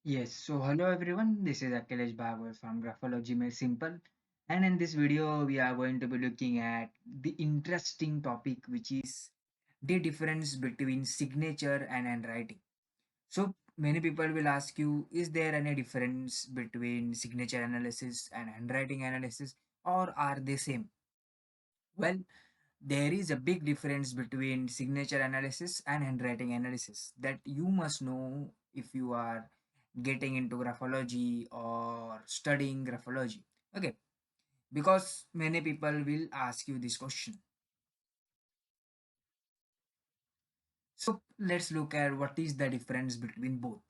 Yes, so hello everyone, this is Akhilesh Bhagwat from Graphology Made Simple. And in this video, we are going to be looking at the interesting topic, which is the difference between signature and handwriting. So many people will ask you, is there any difference between signature analysis and handwriting analysis, or are they same? Well, there is a big difference between signature analysis and handwriting analysis that you must know if you are getting into graphology or studying graphology. Okay, because many people will ask you this question. So let's look at what is the difference between both.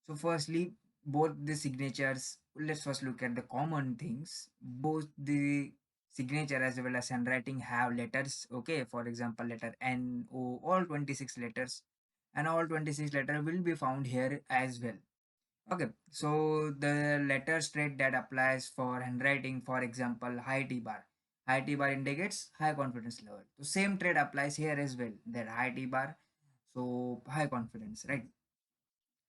So firstly, both the signatures, let's first look at the common things. Both the signature as well as handwriting have letters. Okay, for example, letter N, O, all 26 letters, and all 26 letter will be found here as well. Okay, so the letter trait that applies for handwriting, for example, high T bar. High T bar indicates high confidence level. So same trait applies here as well. That high T bar, so high confidence, right?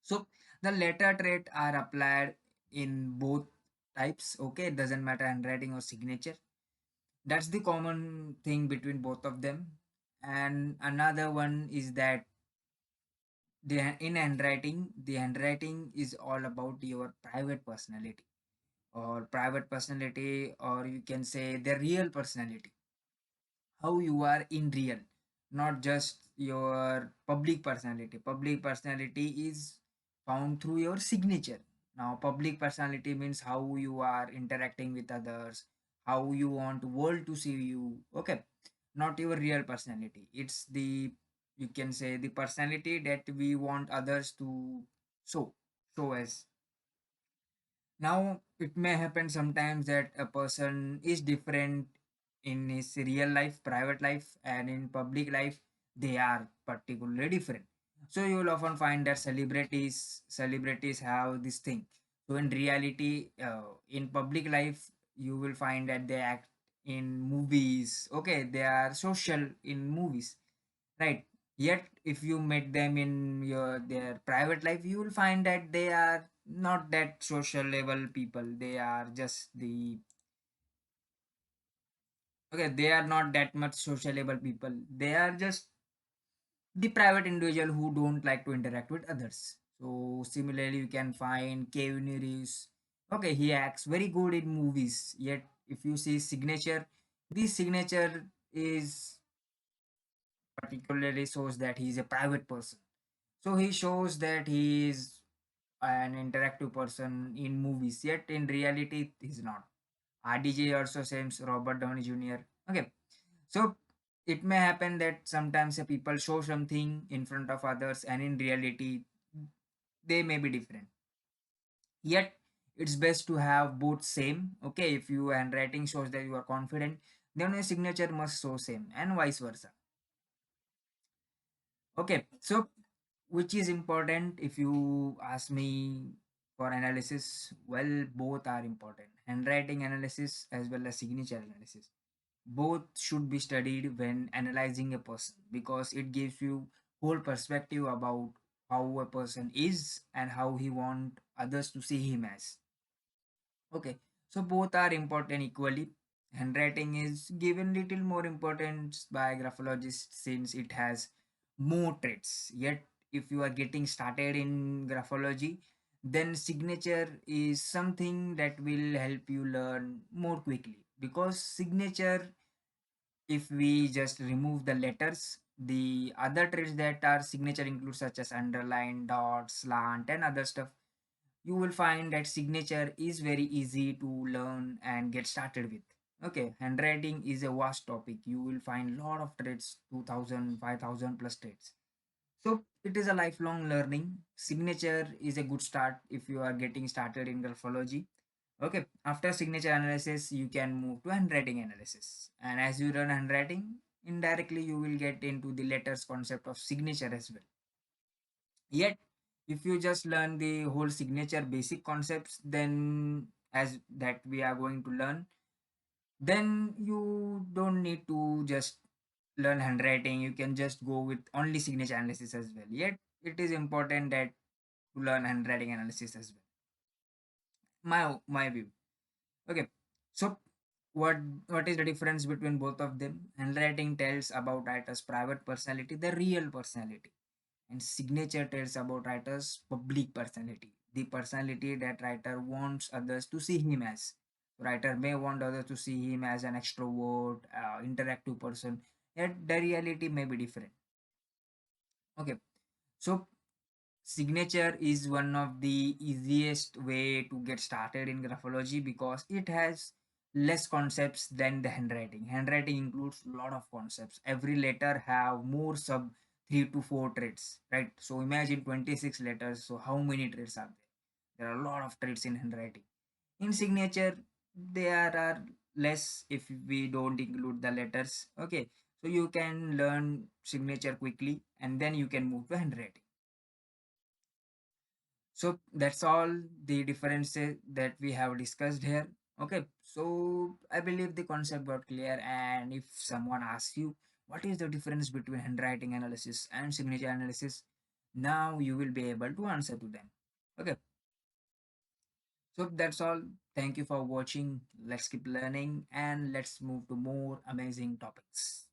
So the letter trait are applied in both types. Okay, it doesn't matter handwriting or signature. That's the common thing between both of them. And another one is that the handwriting is all about your private personality or you can say the real personality, how you are in real, not just your public personality is found through your signature. Now public personality means how you are interacting with others, how you want world to see you. Okay, not your real personality. It's the, you can say, the personality that we want others to show show as. Now, it may happen sometimes that a person is different in his real life, private life, and in public life, they are particularly different. So you will often find that celebrities have this thing. So in reality, in public life, you will find that they act in movies. Okay, they are social in movies, right? Yet if you met them in their private life, you will find that they are not that social level people. They are just the, okay, they are not that much social level people. They are just the private individual who don't like to interact with others. So similarly, you can find Kevin Reeves. Okay, he acts very good in movies. Yet if you see signature, this signature is particularly shows that he is a private person. So he shows that he is an interactive person in movies, yet in reality he's not. RDJ also same Robert Downey Jr. Okay, so it may happen that sometimes people show something in front of others, and in reality they may be different. Yet it's best to have both same. Okay, if your handwriting shows that you are confident, then your signature must show same, and vice versa. Okay, so which is important if you ask me for analysis? Well, both are important. Handwriting analysis as well as signature analysis. Both should be studied when analyzing a person because it gives you whole perspective about how a person is and how he want others to see him as. Okay, so both are important equally. Handwriting is given little more importance by graphologists since it has more traits. Yet, if you are getting started in graphology, then signature is something that will help you learn more quickly because signature, if we just remove the letters, the other traits that are signature include such as underline, dot, slant, and other stuff. You will find that signature is very easy to learn and get started with. Okay, handwriting is a vast topic. You will find lot of traits, 2000, 5000 plus traits. So it is a lifelong learning. Signature is a good start if you are getting started in graphology. Okay, after signature analysis, you can move to handwriting analysis. And as you learn handwriting, indirectly you will get into the letters concept of signature as well. Yet, if you just learn the whole signature basic concepts, then as that we are going to learn, then you don't need to just learn handwriting. You can just go with only signature analysis as well. Yet, it is important that to learn handwriting analysis as well. My view. Okay, so what what is the difference between both of them? Handwriting tells about writer's private personality, the real personality, and signature tells about writer's public personality, the personality that writer wants others to see him as. Writer may want others to see him as an extrovert, interactive person, yet the reality may be different. Okay, so signature is one of the easiest way to get started in graphology because it has less concepts than the handwriting. Handwriting includes a lot of concepts. Every letter have more sub 3 to 4 traits, right? So imagine 26 letters. So how many traits are there? There are a lot of traits in handwriting. In signature, there are less if we don't include the letters. Okay, so you can learn signature quickly and then you can move to handwriting. So that's all the differences that we have discussed here. Okay, so I believe the concept got clear. And if someone asks you what is the difference between handwriting analysis and signature analysis, now you will be able to answer to them. Okay, so that's all. Thank you for watching. Let's keep learning and let's move to more amazing topics.